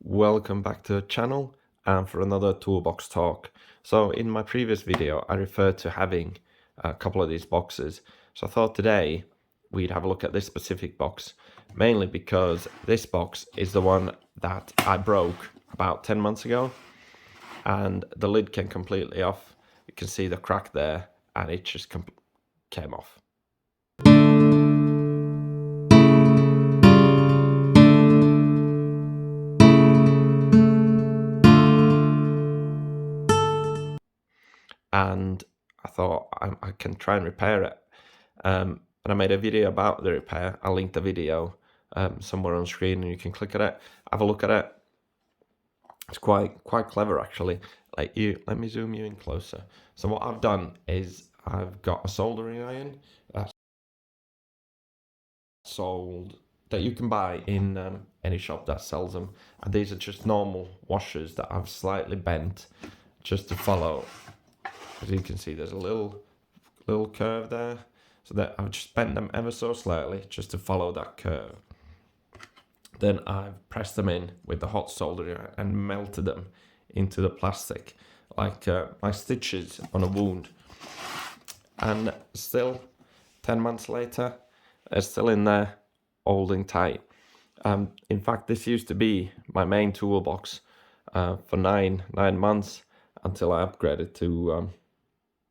Welcome back to the channel and for another toolbox talk. So in my previous video I referred to having a couple of these boxes, so I thought today we'd have a look at this specific box, mainly because this box is the one that I broke about 10 months ago and the lid came completely off. You can see the crack there and it just came off. And I thought I can try and repair it. And I made a video about the repair. I'll link the video somewhere on screen and you can click at it, have a look at it. It's quite clever actually. Let me zoom you in closer. So what I've done is I've got a soldering iron that you can buy in any shop that sells them, and these are just normal washers that I've slightly bent just to follow. As you can see, there's a little curve there, so that I've just bent them ever so slightly just to follow that curve. Then I've pressed them in with the hot soldering and melted them into the plastic like my stitches on a wound. And still 10 months later they're still in there holding tight. In fact, this used to be my main toolbox for nine months until I upgraded to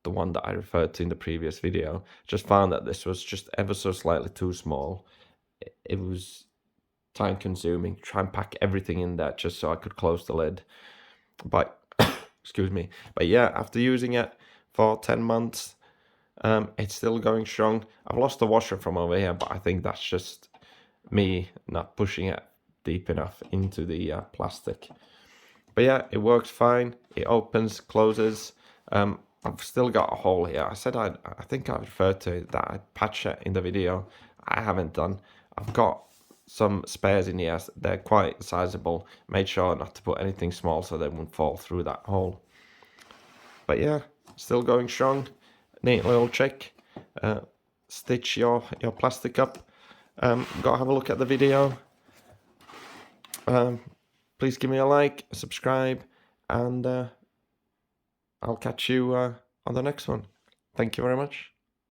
the one that I referred to in the previous video. Just found that this was just ever so slightly too small. It was time consuming to try and pack everything in there just so I could close the lid. But excuse me. But yeah, after using it for 10 months, it's still going strong. I've lost the washer from over here, but I think that's just me not pushing it deep enough into the plastic. But yeah, it works fine. It opens, closes. I've still got a hole here. I said I think I referred to it that I'd patch it in the video. I haven't done. I've got some spares in here. They're quite sizable. Made sure not to put anything small so they wouldn't fall through that hole. But yeah, still going strong. Neat little trick. Stitch your plastic up. Go have a look at the video. Please give me a like, subscribe, and I'll catch you on the next one. Thank you very much.